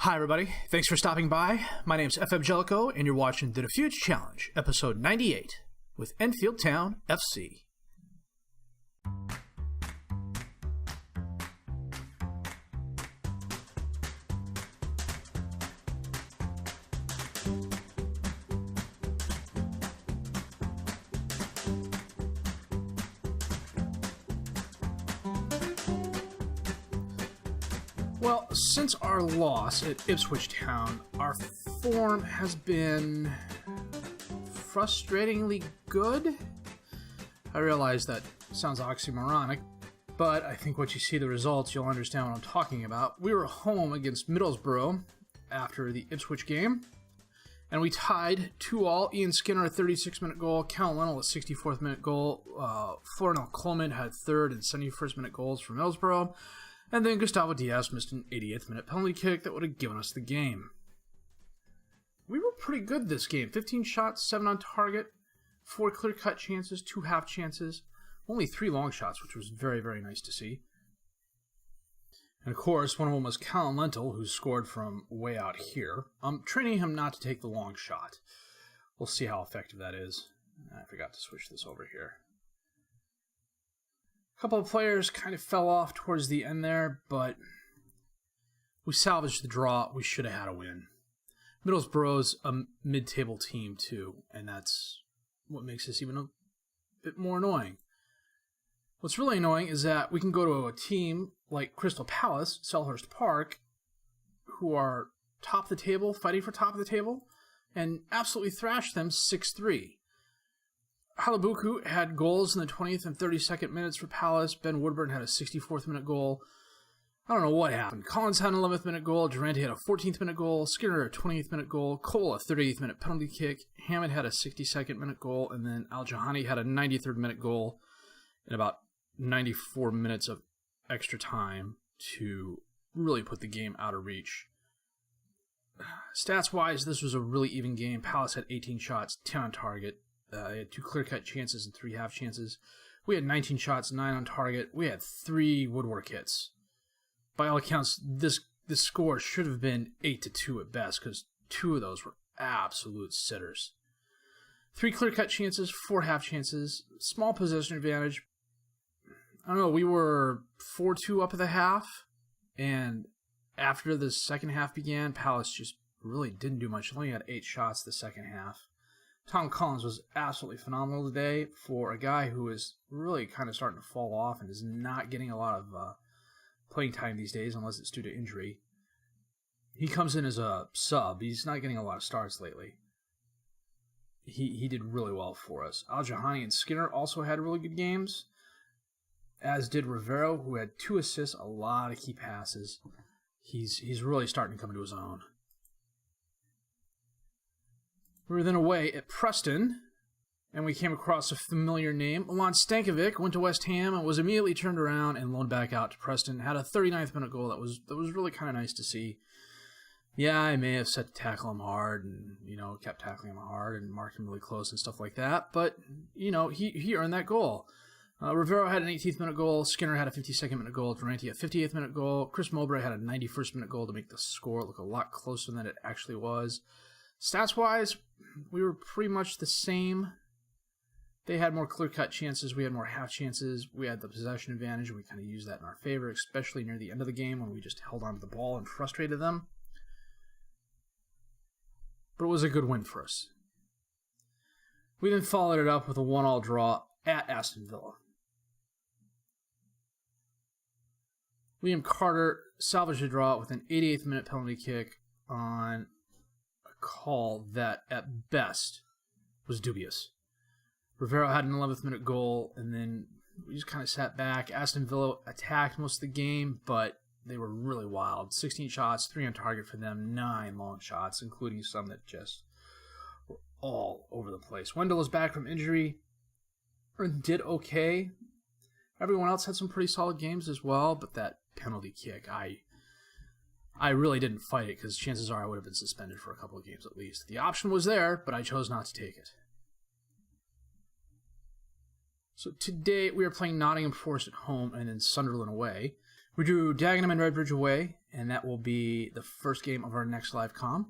Hi everybody, thanks for stopping by. My name's FM18 and you're watching the Dafuge Challenge, episode 98, with Enfield Town FC. Well, since our loss at Ipswich Town, our form has been frustratingly good. I realize that sounds oxymoronic, but I think once you see the results, you'll understand what I'm talking about. We were home against Middlesbrough after the Ipswich game, and we tied 2-2. Ian Skinner, a 36-minute goal. Callum Lennell, a 64th-minute goal. Florinel Coleman had 3rd and 71st-minute goals for Middlesbrough. And then Gustavo Diaz missed an 88th-minute penalty kick that would have given us the game. We were pretty good this game. 15 shots, 7 on target, 4 clear-cut chances, 2 half chances, only 3 long shots, which was very, very nice to see. And of course, one of them was Callum Lennell, who scored from way out here. I'm training him not to take the long shot. We'll see how effective that is. I forgot to switch this over here. A couple of players kind of fell off towards the end there, but we salvaged the draw. We should have had a win. Middlesbrough's a mid-table team, too, and that's what makes this even a bit more annoying. What's really annoying is that we can go to a team like Crystal Palace, Selhurst Park, who are top of the table, fighting for top of the table, and absolutely thrash them 6-3. Halabuku had goals in the 20th and 32nd minutes for Palace. Ben Woodburn had a 64th minute goal. I don't know what happened. Collins had an 11th minute goal. Durante had a 14th minute goal. Skinner a 20th minute goal. Cole a 38th minute penalty kick. Hammond had a 62nd minute goal. And then Al-Jahani had a 93rd minute goal in about 94 minutes of extra time to really put the game out of reach. Stats-wise, this was a really even game. Palace had 18 shots, 10 on target. They had 2 clear-cut chances and 3 half chances. We had 19 shots, 9 on target. We had 3 woodwork hits. By all accounts, this score should have been 8-2 at best, because 2 of those were absolute sitters. 3 clear-cut chances, 4 half chances, small possession advantage. I don't know, we were 4-2 up at the half, and after the second half began, Palace just really didn't do much. Only had 8 shots the second half. Tom Collins was absolutely phenomenal today for a guy who is really kind of starting to fall off and is not getting a lot of playing time these days unless it's due to injury. He comes in as a sub. He's not getting a lot of starts lately. He did really well for us. Al-Jahani and Skinner also had really good games, as did Rivero, who had 2 assists, a lot of key passes. He's really starting to come into his own. We were then away at Preston, and we came across a familiar name. Milan Stankovic went to West Ham and was immediately turned around and loaned back out to Preston. Had a 39th minute goal that was really kind of nice to see. Yeah, I may have set to tackle him hard and, kept tackling him hard and marked him really close and stuff like that, but, he earned that goal. Rivero had an 18th minute goal. Skinner had a 52nd minute goal. Durante a 58th minute goal. Chris Mowbray had a 91st minute goal to make the score look a lot closer than it actually was. Stats-wise, we were pretty much the same. They had more clear-cut chances. We had more half chances. We had the possession advantage, and we kind of used that in our favor, especially near the end of the game when we just held on to the ball and frustrated them. But it was a good win for us. We then followed it up with a 1-1 draw at Aston Villa. Liam Carter salvaged the draw with an 88th minute penalty kick on call that at best was dubious. Rivero had an 11th minute goal, and then we just kind of sat back. Aston Villa attacked most of the game, but they were really wild. 16 shots, 3 on target for them, 9 long shots, including some that just were all over the place. Wendell is back from injury and did okay. Everyone else had some pretty solid games as well, but that penalty kick, I really didn't fight it because chances are I would have been suspended for a couple of games at least. The option was there, but I chose not to take it. So today we are playing Nottingham Forrest at home and then Sunderland away. We drew Dagenham and Redbridge away, and that will be the first game of our next live comm.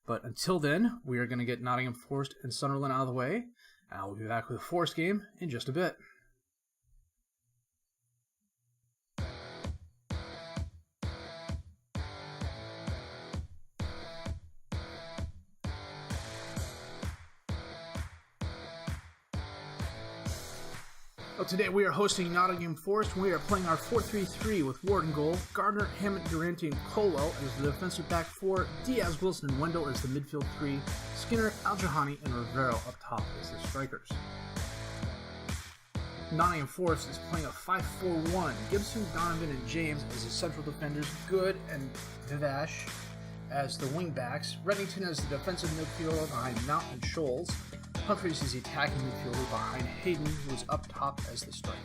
But until then, we are going to get Nottingham Forrest and Sunderland out of the way. And we'll be back with a Forrest game in just a bit. Well, today we are hosting Nottingham Forest, and we are playing our 4-3-3 with Ward in goal, Gardner, Hammond, Durante, and Colwell as the defensive back four, Diaz, Wilson, and Wendell as the midfield three, Skinner, Al-Jahani, and Rivero up top as the strikers. Nottingham Forest is playing a 5-4-1. Gibson, Donovan, and James as the central defenders, Good and Dafuge as the wing backs, Reddington as the defensive midfielder behind Mount and Scholes, Humphreys is the attacking midfielder behind Hayden, who is up top as the striker.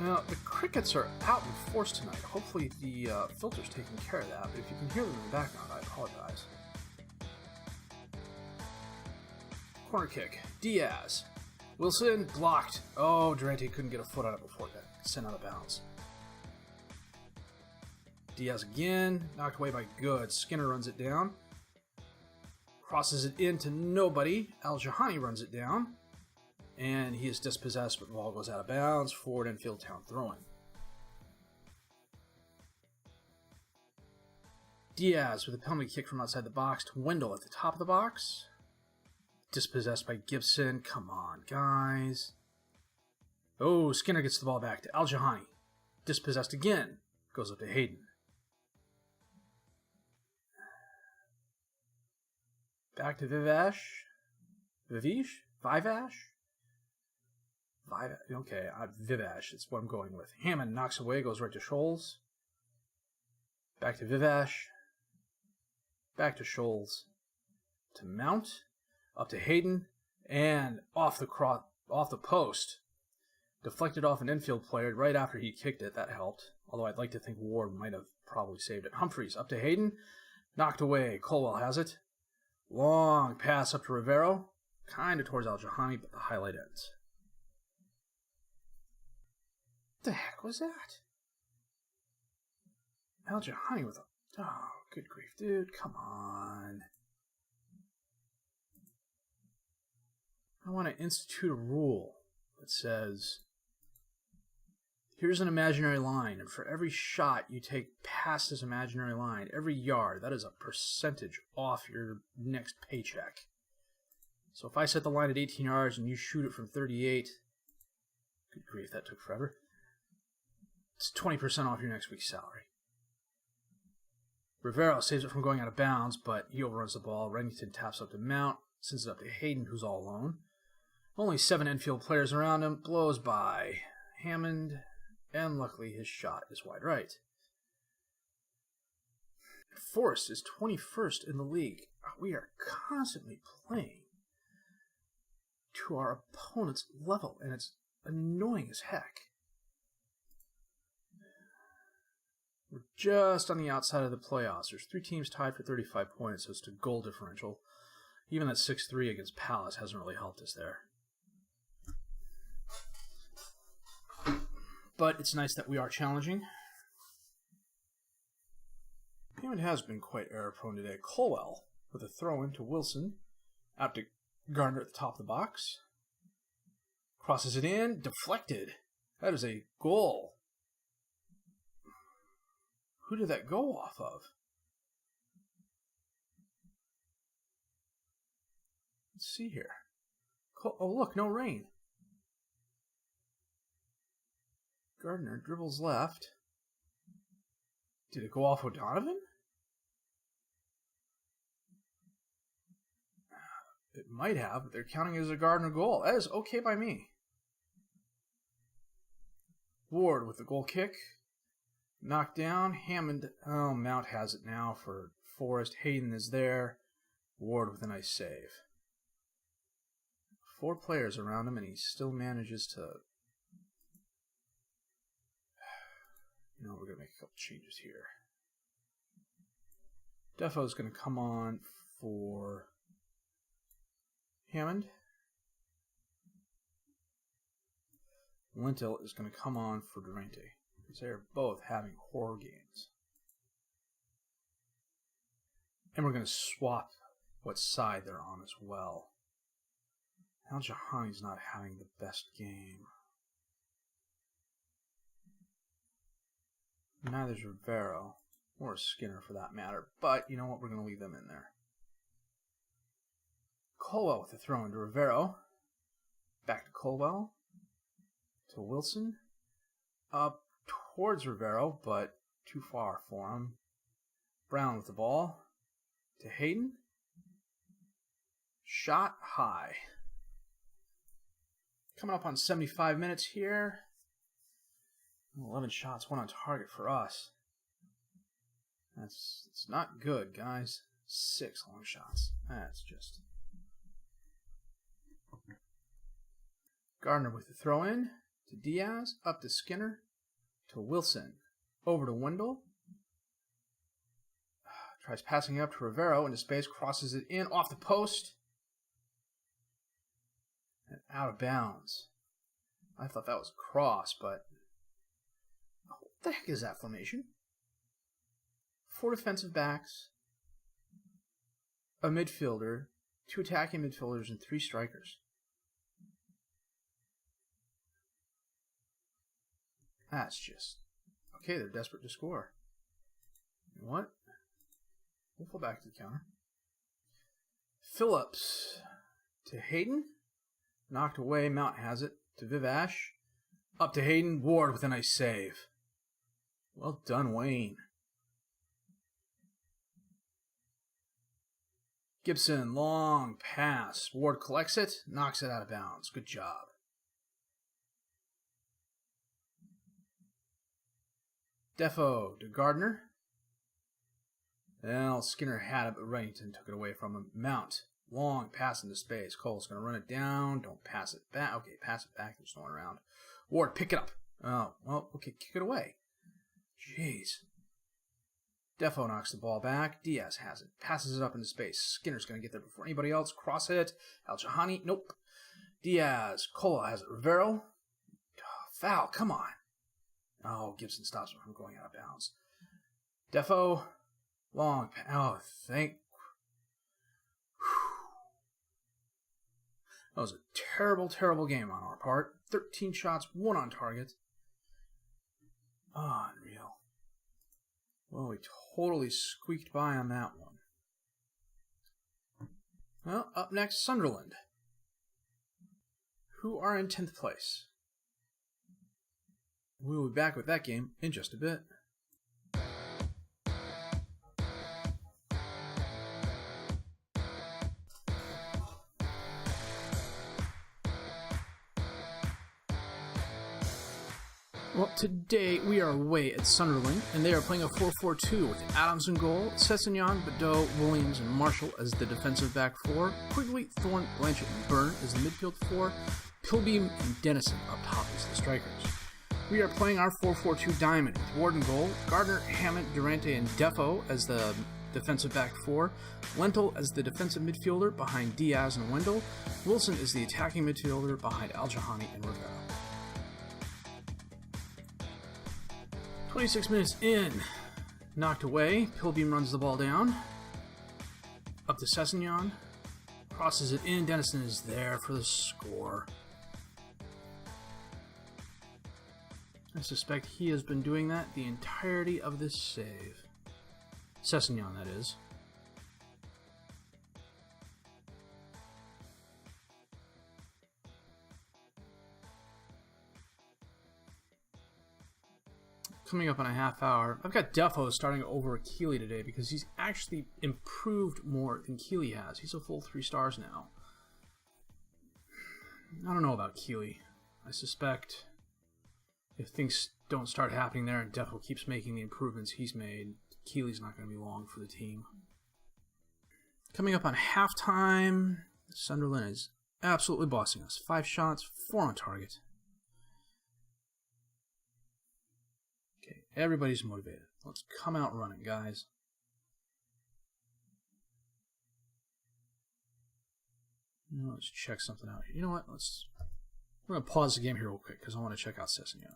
Now, the crickets are out in force tonight. Hopefully the filter's taking care of that, but if you can hear them in the background, I apologize. Corner kick. Diaz. Wilson, blocked. Oh, Durante couldn't get a foot on it before it got sent out of bounds. Diaz again, knocked away by Good. Skinner runs it down. Crosses it into nobody. Al-Jahani runs it down. And he is dispossessed, but the ball goes out of bounds. Forward Enfield Town throwing. Diaz with a penalty kick from outside the box to Wendell at the top of the box. Dispossessed by Gibson. Come on, guys. Oh, Skinner gets the ball back to Al-Jahani. Dispossessed again. Goes up to Hayden. Back to Vivash. Vivash? Okay, Vivash. That's what I'm going with. Hammond knocks away, goes right to Scholes. Back to Vivash. Back to Scholes. To Mount. Up to Hayden. And off the post. Deflected off an Enfield player right after he kicked it. That helped. Although I'd like to think Ward might have probably saved it. Humphreys up to Hayden. Knocked away. Colwell has it. Long pass up to Rivero. Kind of towards Al-Jahani, but the highlight ends. What the heck was that? Al-Jahani with a... Oh, good grief, dude. Come on. I want to institute a rule that says... Here's an imaginary line, and for every shot you take past this imaginary line, every yard, that is a percentage off your next paycheck. So if I set the line at 18 yards and you shoot it from 38, good grief, that took forever, it's 20% off your next week's salary. Rivero saves it from going out of bounds, but he overruns the ball. Reddington taps up to Mount, sends it up to Hayden, who's all alone. Only 7 Enfield players around him, blows by Hammond, and luckily his shot is wide right. Forrest is 21st in the league. We are constantly playing to our opponent's level, and it's annoying as heck. We're just on the outside of the playoffs. There's 3 teams tied for 35 points, so it's to goal differential. Even that 6-3 against Palace hasn't really helped us there. But it's nice that we are challenging. Hammond has been quite error-prone today. Colwell with a throw-in to Wilson. Out to Gardner at the top of the box. Crosses it in. Deflected. That is a goal. Who did that go off of? Let's see here. Oh, look, no rain. Gardner dribbles left. Did it go off O'Donovan? It might have, but they're counting it as a Gardner goal. That is okay by me. Ward with the goal kick. Knocked down. Hammond. Oh, Mount has it now for Forrest. Hayden is there. Ward with a nice save. 4 players around him, and he still manages to... You know, we're going to make a couple changes here. Defoe's going to come on for Hammond. Lintel is going to come on for Durante, because they're both having horror games. And we're going to swap what side they're on as well. Al Jahani's not having the best game. Neither's Rivero, or Skinner for that matter, but you know what, we're going to leave them in there. Colwell with the throw into Rivero. Back to Colwell. To Wilson. Up towards Rivero, but too far for him. Brown with the ball. To Hayden. Shot high. Coming up on 75 minutes here. 11 shots, 1 on target for us. It's not good, guys. 6 long shots. That's just... Gardner with the throw in to Diaz, up to Skinner, to Wilson, over to Wendell. Tries passing up to Rivero into space, crosses it in off the post. And out of bounds. I thought that was a cross, but what the heck is that formation? 4 defensive backs, a midfielder, 2 attacking midfielders, and 3 strikers. That's just... Okay, they're desperate to score. You know what? We'll fall back to the counter. Phillips to Hayden. Knocked away. Mount has it to Vivash. Up to Hayden. Ward with a nice save. Well done, Wayne. Gibson, long pass. Ward collects it. Knocks it out of bounds. Good job. Defo to Gardner. Well, Skinner had it, but Reddington took it away from him. Mount. Long pass into space. Cole's going to run it down. Don't pass it back. Okay, pass it back. There's no one around. Ward, pick it up. Oh, well, okay, kick it away. Jeez. Defo knocks the ball back. Diaz has it. Passes it up into space. Skinner's going to get there before anybody else. Cross it. Al Jahani. Nope. Diaz. Cola has it. Rivero. Foul. Come on. Oh, Gibson stops him from going out of bounds. Defo. Long. Oh, thank... That was a terrible, terrible game on our part. 13 shots, 1 on target. Oh, unreal. Well, we totally squeaked by on that one. Well, up next, Sunderland, who are in 10th place. We'll be back with that game in just a bit. Well, today we are away at Sunderland, and they are playing a 4-4-2 with Adams in goal, Sessegnon, Badeau, Williams, and Marshall as the defensive back 4, Quigley, Thorne, Blanchett, and Byrne as the midfield 4, Pilbeam and Dennison up top as the strikers. We are playing our 4-4-2 diamond with Ward in goal, Gardner, Hammond, Durante, and Defo as the defensive back 4, Lentil as the defensive midfielder behind Diaz and Wendell, Wilson is the attacking midfielder behind Al Jahani and Rivero. 26 minutes in, knocked away, Pilbeam runs the ball down, up to Sessegnon, crosses it in, Dennison is there for the score. I suspect he has been doing that the entirety of this save. Sessegnon, that is. Coming up in a half hour, I've got Defo starting over Keeley today because he's actually improved more than Keeley has. He's a full 3 stars now. I don't know about Keeley. I suspect if things don't start happening there and Defo keeps making the improvements he's made, Keeley's not going to be long for the team. Coming up on halftime, Sunderland is absolutely bossing us. 5 shots, 4 on target. Everybody's motivated. Let's come out running, guys. Let's check something out here. You know what? I'm going to pause the game here real quick because I want to check out Sessegnon.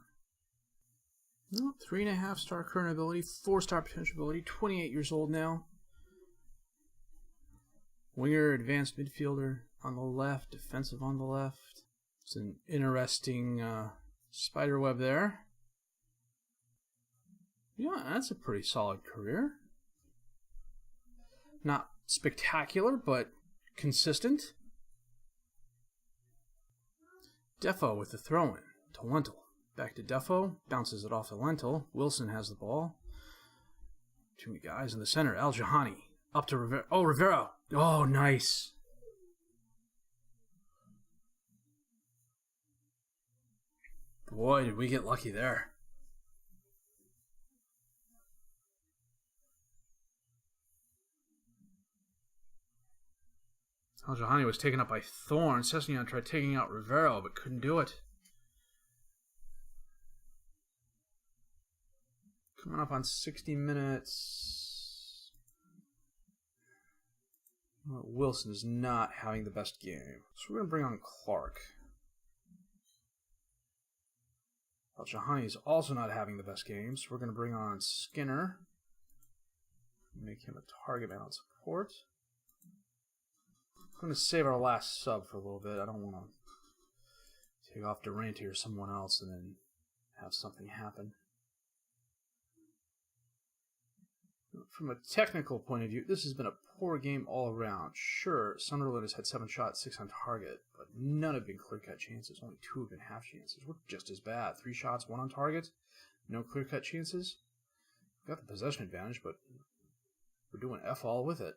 No, 3.5-star current ability, 4-star potential ability, 28 years old now. Winger, advanced midfielder on the left, defensive on the left. It's an interesting spider web there. Yeah, that's a pretty solid career. Not spectacular, but consistent. Defo with the throw-in to Lentil. Back to Defo, bounces it off to Lentil. Wilson has the ball. Too many guys in the center. Al Jahani up to Rivera. Oh, Rivera. Oh, nice. Boy, did we get lucky there. Al Jahani was taken up by Thorne. Sessegnon tried taking out Rivero, but couldn't do it. Coming up on 60 minutes. Well, Wilson is not having the best game. So we're going to bring on Clark. Al Jahani is also not having the best game, so we're going to bring on Skinner. Make him a target man on support. I'm going to save our last sub for a little bit. I don't want to take off Durante or someone else and then have something happen. From a technical point of view, this has been a poor game all around. Sure, Sunderland has had 7 shots, 6 on target, but none have been clear-cut chances. Only 2 have been half chances. We're just as bad. 3 shots, 1 on target, no clear-cut chances. We've got the possession advantage, but we're doing F all with it.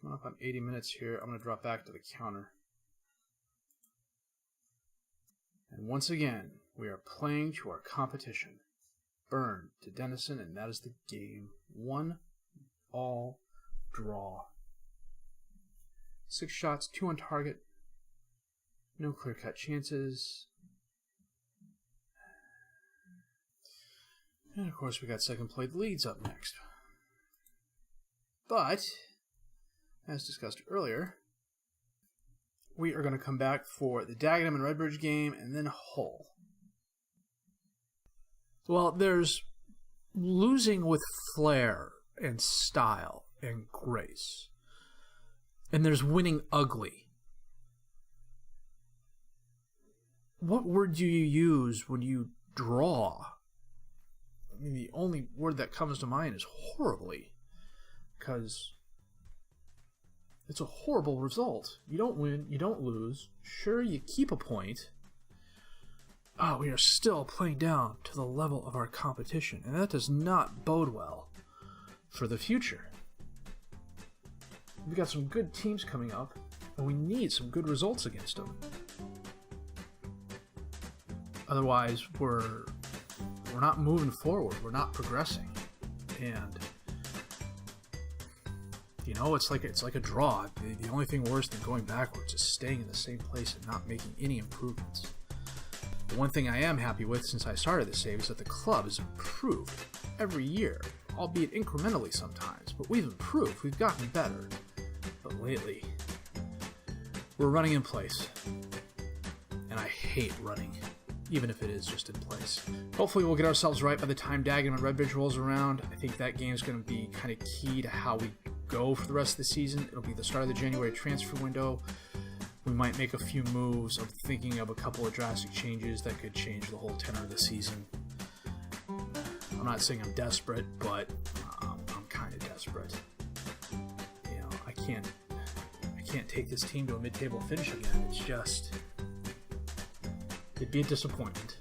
Coming up on 80 minutes here, I'm going to drop back to the counter. And once again, we are playing to our competition. Burn to Dennison, and that is the game. 1-all draw. 6 shots, 2 on target. No clear-cut chances. And of course we got second place Leeds up next. But, as discussed earlier, we are going to come back for the Dagenham and Redbridge game, and then Hull. Well, there's losing with flair and style and grace. And there's winning ugly. What word do you use when you draw? I mean, the only word that comes to mind is horribly. Because it's a horrible result. You don't win, you don't lose. Sure, you keep a point. We are still playing down to the level of our competition, and that does not bode well for the future. We've got some good teams coming up, and we need some good results against them. Otherwise, we're not moving forward. We're not progressing, and you know, it's like a draw. The only thing worse than going backwards is staying in the same place and not making any improvements. The one thing I am happy with since I started this save is that the club has improved every year, albeit incrementally sometimes, but we've improved, we've gotten better. But lately, we're running in place, and I hate running, even if it is just in place. Hopefully we'll get ourselves right by the time Dagenham and Redbridge rolls around. I think that game is going to be kind of key to how we go for the rest of the season. It'll be the start of the January transfer window. We might make a few moves. I'm thinking of a couple of drastic changes that could change the whole tenor of the season. I'm not saying I'm desperate, but I'm kind of desperate. You know, I can't take this team to a mid-table finish again. It's just, it'd be a disappointment.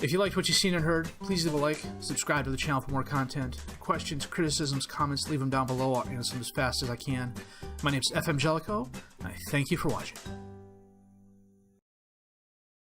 If you liked what you've seen and heard, please leave a like, subscribe to the channel for more content. Questions, criticisms, comments, leave them down below. I'll answer them as fast as I can. My name's FM18, and I thank you for watching.